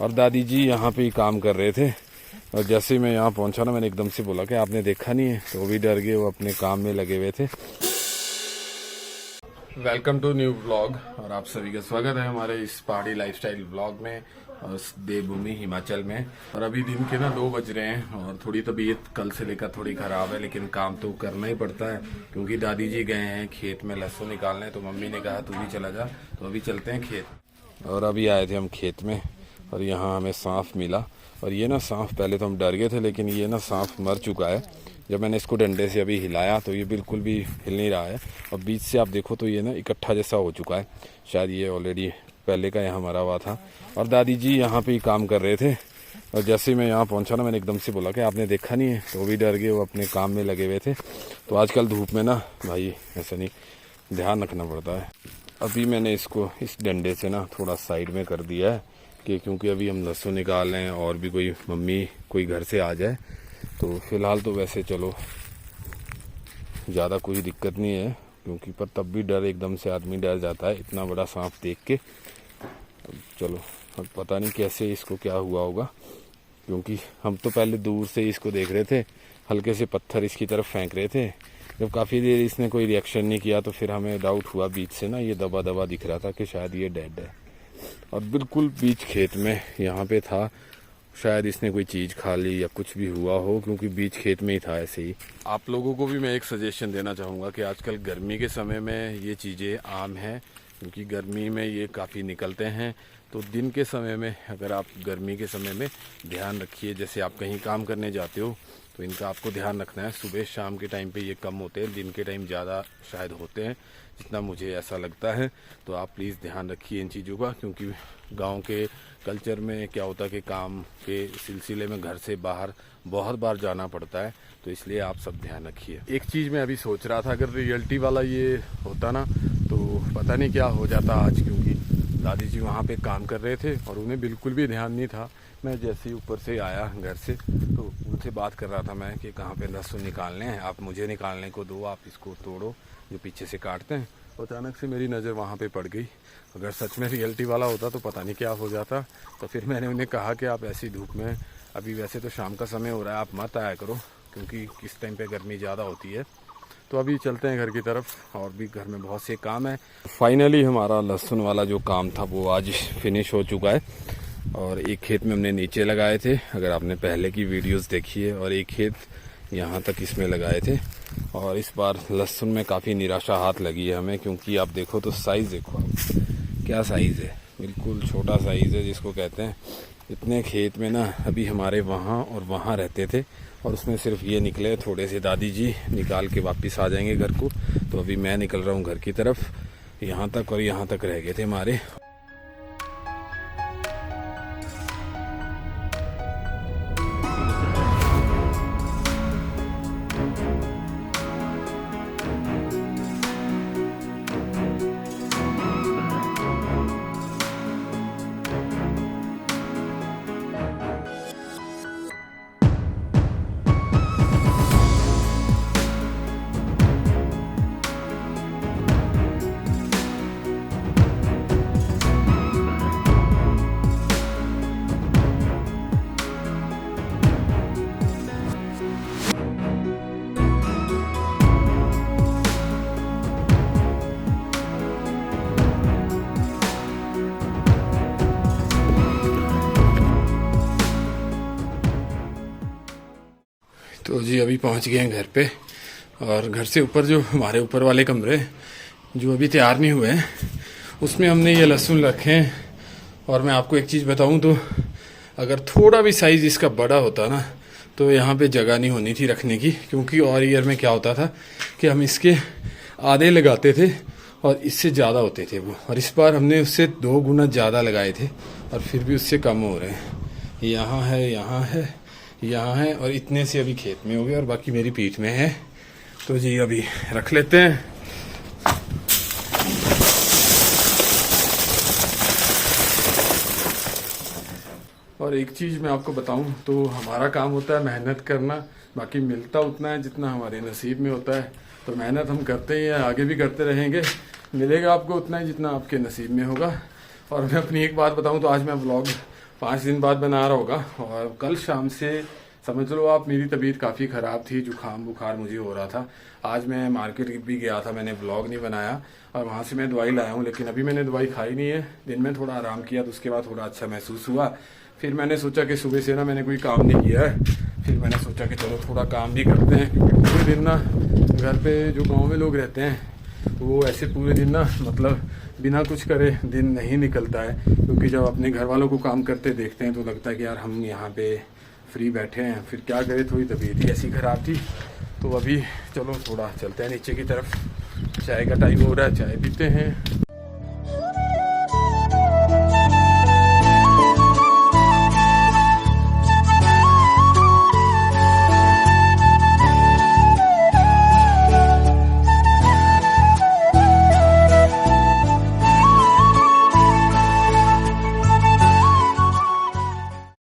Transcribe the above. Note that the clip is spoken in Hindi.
और दादी जी यहाँ पे ही काम कर रहे थे। और जैसे ही मैं यहाँ पहुँचा ना, मैंने एकदम से बोला कि आपने देखा नहीं है, तो वो भी डर गए, वो अपने काम में लगे हुए थे। वेलकम टू न्यू व्लॉग और आप सभी का स्वागत है हमारे इस पहाड़ी लाइफस्टाइल व्लॉग में और देवभूमि हिमाचल में। और अभी दिन के ना 2 बज रहे हैं और थोड़ी तबीयत कल से लेकर थोड़ी ख़राब है, लेकिन काम तो करना ही पड़ता है क्योंकि दादी जी गए हैं खेत में लहसुन निकालने। तो मम्मी ने कहा तू भी चला जा, तो अभी चलते हैं खेत। और अभी आए थे हम खेत में और यहाँ हमें सांप मिला। और ये ना सांप, पहले तो हम डर गए थे, लेकिन ये ना सांप मर चुका है। जब मैंने इसको डंडे से अभी हिलाया तो ये बिल्कुल भी हिल नहीं रहा है। और बीच से आप देखो तो ये ना इकट्ठा जैसा हो चुका है, शायद ये ऑलरेडी पहले का यहाँ मरा हुआ था। और दादी जी यहाँ पे ही काम कर रहे थे। और जैसे ही मैं यहाँ पहुँचा ना, मैंने एकदम से बोला कि आपने देखा नहीं है, तो वो भी डर गए, वो अपने काम में लगे हुए थे। तो आजकल धूप में ना भाई ऐसा नहीं, ध्यान रखना पड़ता है। अभी मैंने इसको इस डंडे से ना थोड़ा साइड में कर दिया है कि क्योंकि अभी हम लहसुन निकाल रहे हैं और भी कोई मम्मी कोई घर से आ जाए। तो फिलहाल तो वैसे चलो ज़्यादा कोई दिक्कत नहीं है, क्योंकि पर तब भी डर, एकदम से आदमी डर जाता है इतना बड़ा सांप देख के। चलो अब पता नहीं कैसे इसको क्या हुआ होगा, क्योंकि हम तो पहले दूर से इसको देख रहे थे, हल्के से पत्थर इसकी तरफ फेंक रहे थे। जब काफ़ी देर इसने कोई रिएक्शन नहीं किया तो फिर हमें डाउट हुआ, बीच से ना ये दबा दबा दिख रहा था कि शायद ये डेड है। और बिल्कुल बीच खेत में यहाँ पे था, शायद इसने कोई चीज़ खा ली या कुछ भी हुआ हो, क्योंकि बीच खेत में ही था ऐसे ही। आप लोगों को भी मैं एक सजेशन देना चाहूँगा कि आजकल गर्मी के समय में ये चीज़ें आम हैं, क्योंकि गर्मी में ये काफ़ी निकलते हैं। तो दिन के समय में अगर आप गर्मी के समय में ध्यान रखिए, जैसे आप कहीं काम करने जाते हो तो इनका आपको ध्यान रखना है। सुबह शाम के टाइम पे ये कम होते हैं, दिन के टाइम ज़्यादा शायद होते हैं, जितना मुझे ऐसा लगता है। तो आप प्लीज़ ध्यान रखिए इन चीज़ों का, क्योंकि गांव के कल्चर में क्या होता है कि काम के सिलसिले में घर से बाहर बहुत बार जाना पड़ता है, तो इसलिए आप सब ध्यान रखिए। एक चीज़ मैं अभी सोच रहा था, अगर रियलिटी वाला ये होता ना तो पता नहीं क्या हो जाता आज, क्योंकि दादी जी वहाँ पे काम कर रहे थे और उन्हें बिल्कुल भी ध्यान नहीं था। मैं जैसे ही ऊपर से आया घर से तो उनसे बात कर रहा था मैं कि कहाँ पे लहसुन निकालने हैं, आप मुझे निकालने को दो, आप इसको तोड़ो जो पीछे से काटते हैं। तो अचानक से मेरी नज़र वहाँ पे पड़ गई। अगर सच में रियलिटी वाला होता तो पता नहीं क्या हो जाता। तो फिर मैंने उन्हें कहा कि आप ऐसी धूप में, अभी वैसे तो शाम का समय हो रहा है, आप मत आया करो, क्योंकि किस टाइम पे गर्मी ज़्यादा होती है। तो अभी चलते हैं घर की तरफ, और भी घर में बहुत से काम है। फाइनली हमारा लहसुन वाला जो काम था वो आज फिनिश हो चुका है। और एक खेत में हमने नीचे लगाए थे, अगर आपने पहले की वीडियोस देखी है, और एक खेत यहाँ तक इसमें लगाए थे। और इस बार लहसुन में काफ़ी निराशा हाथ लगी है हमें, क्योंकि आप देखो तो साइज़ देखो क्या साइज़ है, बिल्कुल छोटा साइज़ है जिसको कहते हैं। इतने खेत में ना अभी हमारे वहाँ और वहाँ रहते थे, और उसमें सिर्फ ये निकले थोड़े से। दादी जी निकाल के वापस आ जाएंगे घर को। तो अभी मैं निकल रहा हूँ घर की तरफ, यहाँ तक और यहाँ तक रह गए थे हमारे। तो जी अभी पहुंच गए हैं घर पे। और घर से ऊपर जो हमारे ऊपर वाले कमरे जो अभी तैयार नहीं हुए हैं, उसमें हमने ये लहसुन रखे हैं। और मैं आपको एक चीज़ बताऊं तो अगर थोड़ा भी साइज़ इसका बड़ा होता ना तो यहाँ पे जगह नहीं होनी थी रखने की, क्योंकि और ईयर में क्या होता था कि हम इसके आधे लगाते थे और इससे ज़्यादा होते थे वो। और इस बार हमने उससे 2 गुना ज़्यादा लगाए थे और फिर भी उससे कम हो रहे हैं। यहाँ है, यहाँ है, यहाँ है, और इतने से अभी खेत में हो गए और बाकी मेरी पीठ में है। तो जी अभी रख लेते हैं। और एक चीज़ मैं आपको बताऊं तो हमारा काम होता है मेहनत करना, बाकी मिलता उतना है जितना हमारे नसीब में होता है। तो मेहनत हम करते ही हैं, आगे भी करते रहेंगे, मिलेगा आपको उतना ही जितना आपके नसीब में होगा। और मैं अपनी एक बात बताऊं तो आज मैं व्लॉग 5 दिन बाद बना रहा होगा। और कल शाम से समझ लो आप, मेरी तबीयत काफ़ी ख़राब थी, जुकाम बुखार मुझे हो रहा था। आज मैं मार्केट भी गया था, मैंने व्लॉग नहीं बनाया और वहाँ से मैं दवाई लाया हूँ, लेकिन अभी मैंने दवाई खाई नहीं है। दिन में थोड़ा आराम किया तो उसके बाद थोड़ा अच्छा महसूस हुआ। फिर मैंने सोचा कि सुबह से ना मैंने कोई काम नहीं किया है, फिर मैंने सोचा कि चलो थोड़ा काम भी करते हैं, क्योंकि पूरे दिन ना घर पे जो गाँव में लोग रहते हैं वो ऐसे पूरे दिन ना मतलब बिना कुछ करे दिन नहीं निकलता है। क्योंकि जब अपने घर वालों को काम करते देखते हैं तो लगता है कि यार हम यहाँ पे फ्री बैठे हैं, फिर क्या करें, थोड़ी तबीयत ही ऐसी ख़राब थी। तो अभी चलो थोड़ा चलते हैं नीचे की तरफ, चाय का टाइम हो रहा है, चाय पीते हैं।